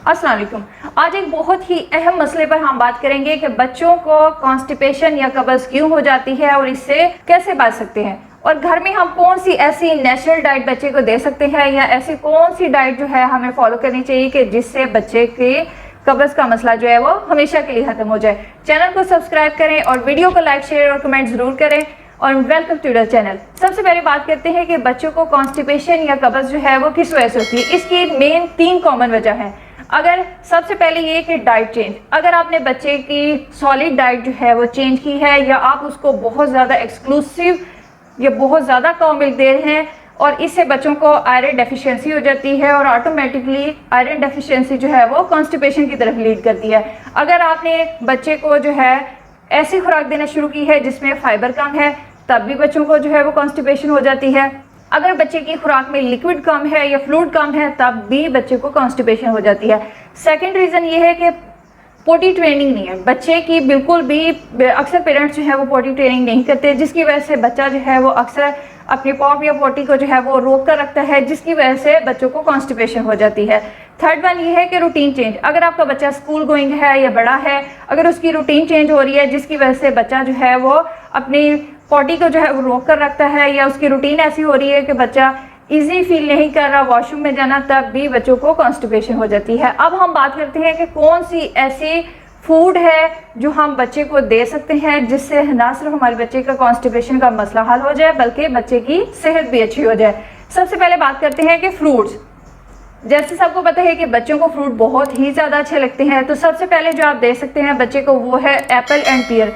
अस्सलाम वालेकुम। आज एक बहुत ही अहम मसले पर हम बात करेंगे कि बच्चों को कॉन्स्टिपेशन या कब्ज़ क्यों हो जाती है और इससे कैसे बच सकते हैं, और घर में हम कौन सी ऐसी नेचुरल डाइट बच्चे को दे सकते हैं या ऐसी कौन सी डाइट जो है हमें फॉलो करनी चाहिए कि जिससे बच्चे के कब्ज़ का मसला जो है वो हमेशा के लिए खत्म हो जाए। चैनल को सब्सक्राइब करें और वीडियो को लाइक, शेयर और कमेंट जरूर करें और वेलकम टू द चैनल। सबसे पहले बात करते हैं कि बच्चों को कॉन्स्टिपेशन या कब्ज़ जो है वो किस वजह से होती है। इसकी मेन 3 कॉमन वजह है। अगर सबसे पहले ये कि डाइट चेंज, अगर आपने बच्चे की सॉलिड डाइट जो है वो चेंज की है या आप उसको बहुत ज़्यादा एक्सक्लूसिव या बहुत ज़्यादा कम मिल्क दे रहे हैं और इससे बच्चों को आयरन डेफिशिएंसी हो जाती है और ऑटोमेटिकली आयरन डेफिशिएंसी जो है वो कॉन्स्टिपेशन की तरफ लीड करती है। अगर आपने बच्चे को जो है ऐसी खुराक देना शुरू की है जिसमें फाइबर कम है तब भी बच्चों को जो है वो कॉन्स्टिपेशन हो जाती है। अगर बच्चे की खुराक में लिक्विड कम है या फ्लूइड कम है तब भी बच्चे को कॉन्स्टिपेशन हो जाती है। सेकंड रीज़न ये है कि पोटी ट्रेनिंग नहीं है बच्चे की बिल्कुल भी। अक्सर पेरेंट्स जो है वो पोटी ट्रेनिंग नहीं करते, जिसकी वजह से बच्चा जो है वो अक्सर अपनी पॉप या पोटी को जो है वो रोक कर रखता है, जिसकी वजह से बच्चों को कॉन्स्टिपेशन हो जाती है। थर्ड वन ये है कि रूटीन चेंज, अगर आपका बच्चा स्कूल गोइंग है या बड़ा है, अगर उसकी रूटीन चेंज हो रही है जिसकी वजह से बच्चा जो है वो अपनी पॉटी को जो है वो रोक कर रखता है या उसकी रूटीन ऐसी हो रही है कि बच्चा इजी फील नहीं कर रहा वॉशरूम में जाना, तब भी बच्चों को कॉन्स्टिपेशन हो जाती है। अब हम बात करते हैं कि कौन सी ऐसी फूड है जो हम बच्चे को दे सकते हैं जिससे ना सिर्फ हमारे बच्चे का कॉन्स्टिपेशन का मसला हल हो जाए बल्कि बच्चे की सेहत भी अच्छी हो जाए। सबसे पहले बात करते हैं कि फ्रूट्स। जैसे सबको पता है कि बच्चों को फ्रूट बहुत ही ज़्यादा अच्छे लगते हैं, तो सबसे पहले जो आप दे सकते हैं बच्चे को वो है Apple and peer.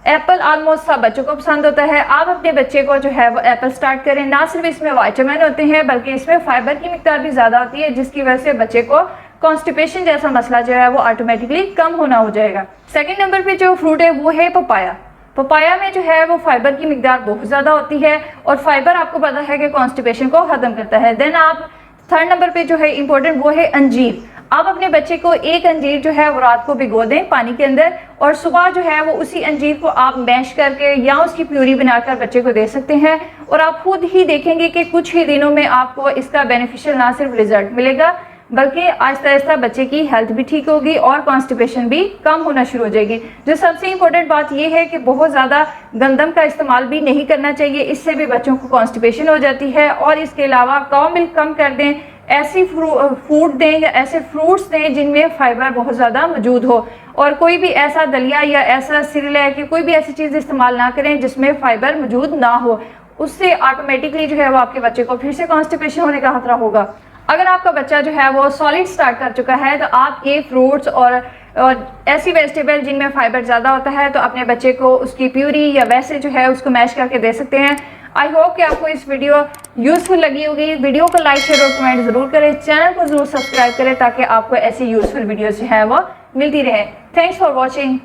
Apple almost सब बच्चों को पसंद होता है। आप अपने बच्चे को जो है वो एप्पल स्टार्ट करें। ना सिर्फ इसमें विटामिन होते हैं बल्कि इसमें फाइबर की मिकदार भी ज़्यादा होती है, जिसकी वजह से बच्चे को कॉन्स्टिपेशन जैसा मसला जो है वो ऑटोमेटिकली कम होना हो जाएगा। सेकंड नंबर पे जो फ्रूट है वो है पपाया। पपाया में जो है वो फाइबर की मिकदार बहुत ज़्यादा होती है और फाइबर आपको पता है कि कॉन्स्टिपेशन को ख़त्म करता है। देन आप थर्ड नंबर पे जो है इंपॉर्टेंट वो है अंजीर। आप अपने बच्चे को एक अंजीर जो है वो रात को भिगो दें पानी के अंदर और सुबह जो है वो उसी अंजीर को आप मैश करके या उसकी प्यूरी बनाकर बच्चे को दे सकते हैं और आप खुद ही देखेंगे कि कुछ ही दिनों में आपको इसका बेनिफिशियल ना सिर्फ रिजल्ट मिलेगा बल्कि आहिस्ता आहिस्ता बच्चे की हेल्थ भी ठीक होगी और कॉन्स्टिपेशन भी कम होना शुरू हो जाएगी। जो सबसे इम्पोर्टेंट बात यह है कि बहुत ज़्यादा गंदम का इस्तेमाल भी नहीं करना चाहिए, इससे भी बच्चों को कॉन्स्टिपेशन हो जाती है। और इसके अलावा काउ मिल्क कम कर दें, ऐसी फूड दें या ऐसे फ्रूट्स दें जिनमें फाइबर बहुत ज़्यादा मौजूद हो, और कोई भी ऐसा दलिया या ऐसा सिरलैक या कोई भी ऐसी चीज़ इस्तेमाल ना करें जिसमें फाइबर मौजूद ना हो। उससे ऑटोमेटिकली जो है वो आपके बच्चे को फिर से कॉन्स्टिपेशन होने का खतरा होगा। अगर आपका बच्चा जो है वो सॉलिड स्टार्ट कर चुका है तो आप ये फ्रूट्स और ऐसी वेजिटेबल जिनमें फाइबर ज़्यादा होता है तो अपने बच्चे को उसकी प्यूरी या वैसे जो है उसको मैश करके दे सकते हैं। आई होप कि आपको इस वीडियो यूज़फुल लगी होगी। वीडियो को लाइक, शेयर और कमेंट ज़रूर करें। चैनल को ज़रूर सब्सक्राइब करें ताकि आपको ऐसी यूज़फुल वीडियोज़ जो है वो मिलती रहे। Thanks for watching.